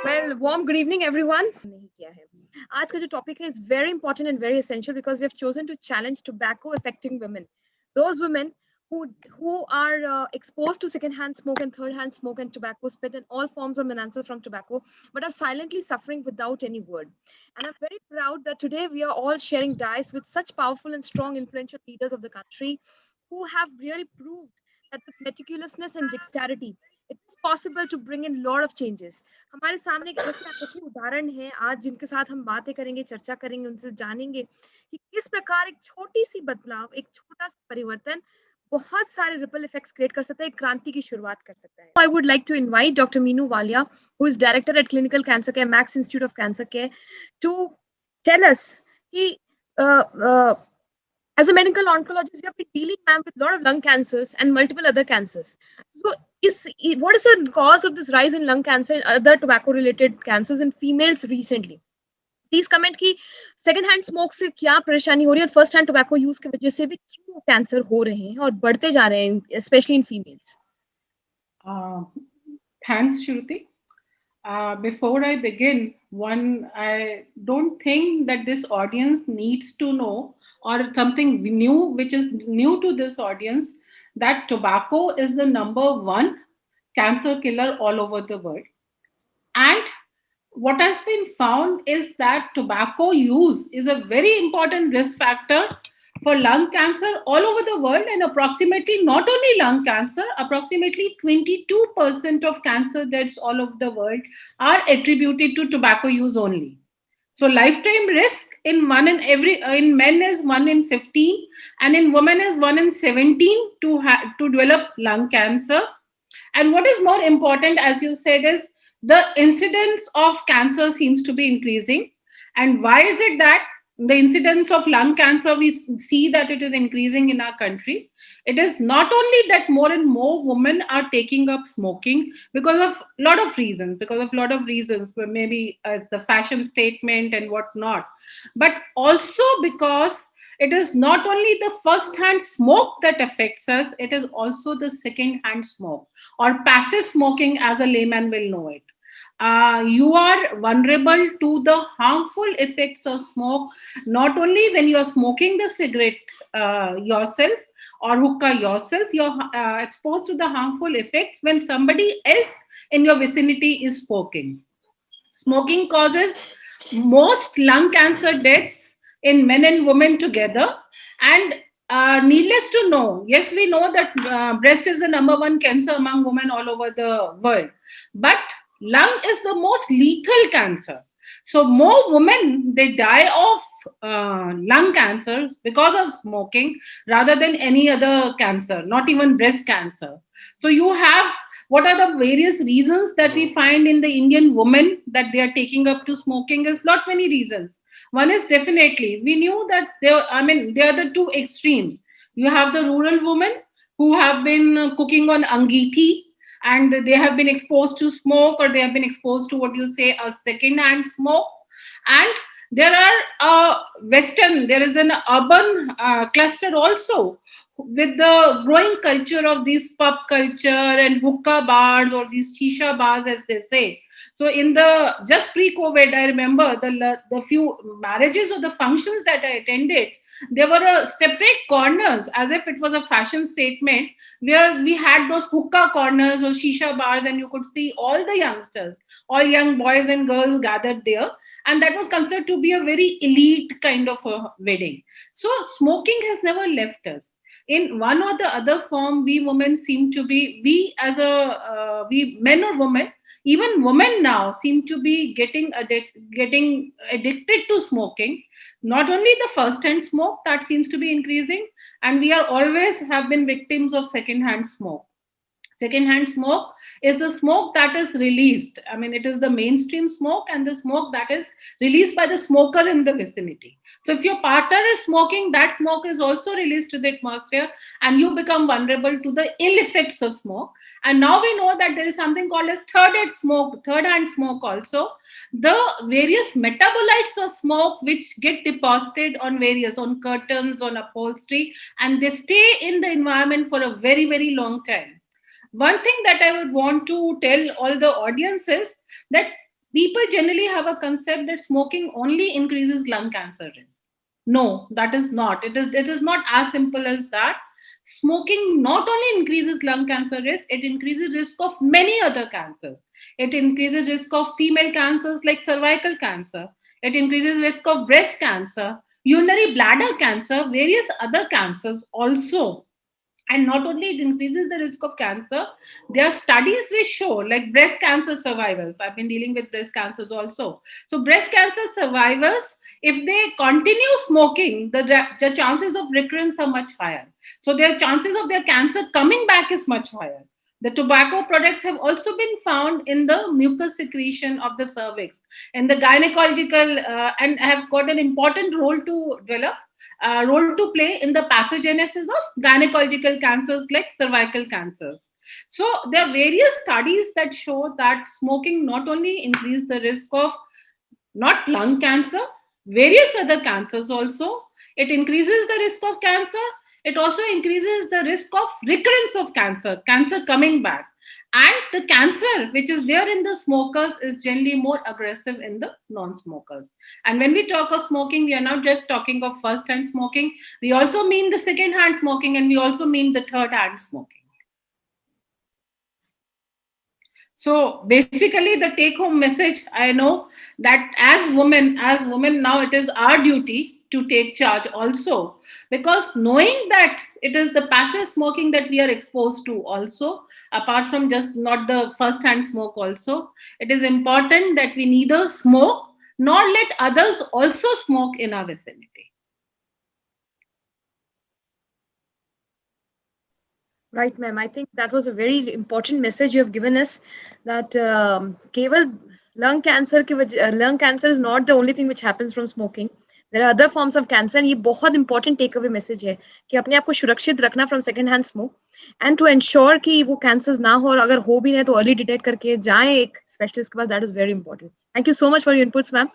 Well, warm good evening, everyone. नहीं किया है. आज का जो topic है is very important and very essential because we have chosen to challenge tobacco affecting women. Those women who are exposed to second-hand smoke and third-hand smoke and tobacco spit and all forms of menaces from tobacco, but are silently suffering without any word. And I'm very proud that today we are all sharing dice with such powerful and strong, influential leaders of the country who have really proved that with meticulousness and dexterity, it is possible to bring in lot of changes. हमारे सामने एक ऐसे अनोखे उदाहरण है आज जिनके साथ हम बातें करेंगे, चर्चा करेंगे, उनसे जानेंगे कि किस प्रकार एक छोटी सी बदलाव, एक छोटा सा परिवर्तन बहुत सारे रिपल इफेक्ट्स क्रिएट कर सकता है, एक क्रांति की शुरुआत कर सकता है. I would like to invite Dr. Meenu Walia, who is director at Clinical Cancer Care, Max Institute of Cancer Care, to tell us he as a medical oncologist, we have been dealing, ma'am, with a lot of lung cancers and multiple other cancers. So, what is the cause of this rise in lung cancer and other tobacco-related cancers in females recently? Please comment कि second hand smoke से क्या परेशानी हो रही है और first hand tobacco use की वजह से भी क्यों कैंसर हो रहे हैं और बढ़ते जा रहे हैं, especially in females. Thanks, Shruti. Before I begin, I don't think that this audience needs to know or something new, which is new to this audience, that tobacco is the number one cancer killer all over the world. And what has been found is that tobacco use is a very important risk factor for lung cancer all over the world, and approximately not only lung cancer, approximately 22% of cancer deaths all over the world are attributed to tobacco use only. So lifetime risk in in men is 1 in 15, and in women is 1 in 17 to develop lung cancer. And what is more important, as you said, is the incidence of cancer seems to be increasing. And why is it that the incidence of lung cancer, we see that it is increasing in our country? It is not only that more and more women are taking up smoking because of a lot of reasons, but maybe as the fashion statement and whatnot, but also because it is not only the first hand smoke that affects us, it is also the second hand smoke, or passive smoking as a layman will know it. You are vulnerable to the harmful effects of smoke not only when you are smoking the cigarette yourself or hookah yourself, you're exposed to the harmful effects when somebody else in your vicinity is smoking. Smoking causes most lung cancer deaths in men and women together. And needless to know, yes, we know that breast is the number one cancer among women all over the world. But lung is the most lethal cancer. So more women, they die of lung cancer because of smoking rather than any other cancer, not even breast cancer. So you have, what are the various reasons that we find in the Indian women that they are taking up to smoking? Is not many reasons. One is definitely, we knew that they are the two extremes. You have the rural women who have been cooking on angithi, and they have been exposed to smoke, or they have been exposed to what you say a second hand smoke. And there are there is an urban cluster also, with the growing culture of these pub culture and hookah bars, or these shisha bars as they say. So in the just pre-COVID, I remember the few marriages or the functions that I attended, there were separate corners, as if it was a fashion statement, where we had those hookah corners or shisha bars, and you could see all the youngsters, all young boys and girls gathered there, and that was considered to be a very elite kind of a wedding. So smoking has never left us. In one or the other form, we women seem to be, we men or women, even women now seem to be getting addicted to smoking. Not only the first hand smoke that seems to be increasing, and we are always have been victims of second hand smoke. Second-hand smoke is a smoke that is released. I mean, it is the mainstream smoke and the smoke that is released by the smoker in the vicinity. So if your partner is smoking, that smoke is also released to the atmosphere, and you become vulnerable to the ill effects of smoke. And now we know that there is something called as third-hand smoke also. The various metabolites of smoke which get deposited on curtains, on upholstery, and they stay in the environment for a very, very long time. One thing that I would want to tell all the audiences, that People generally have a concept that smoking only increases lung cancer risk. No, that is not. It is not as simple as that. Smoking not only increases lung cancer risk, it increases risk of many other cancers. It increases risk of female cancers like cervical cancer. It increases risk of breast cancer, urinary bladder cancer, various other cancers also. And not only it increases the risk of cancer, there are studies which show, like breast cancer survivors, I've been dealing with breast cancers also. So breast cancer survivors, if they continue smoking, the chances of recurrence are much higher. So their chances of their cancer coming back is much higher. The tobacco products have also been found in the mucus secretion of the cervix, and the gynecological, and have got an important role to develop, role to play in the pathogenesis of gynecological cancers like cervical cancers. So there are various studies that show that smoking not only increases the risk of not lung cancer, various other cancers also. It increases the risk of cancer. It also increases the risk of recurrence of cancer, cancer coming back. And the cancer which is there in the smokers is generally more aggressive in the non-smokers. And when we talk of smoking, we are not just talking of first-hand smoking. We also mean the second-hand smoking, and we also mean the third-hand smoking. So basically, the take-home message, I know that as women now, it is our duty to take charge also, because knowing that it is the passive smoking that we are exposed to also, apart from just not the first-hand smoke also, it is important that we neither smoke nor let others also smoke in our vicinity. Right, ma'am. I think that was a very important message you have given us, that केवल lung cancer is not the only thing which happens from smoking. There are other forms of cancer. ये बहुत important takeaway message है कि अपने आप को सुरक्षित रखना from second hand smoke, and to ensure कि वो cancers ना हो, और अगर हो भी नहीं तो early detect करके जाएं एक specialist के पास. That is very important. Thank you so much for your inputs, ma'am.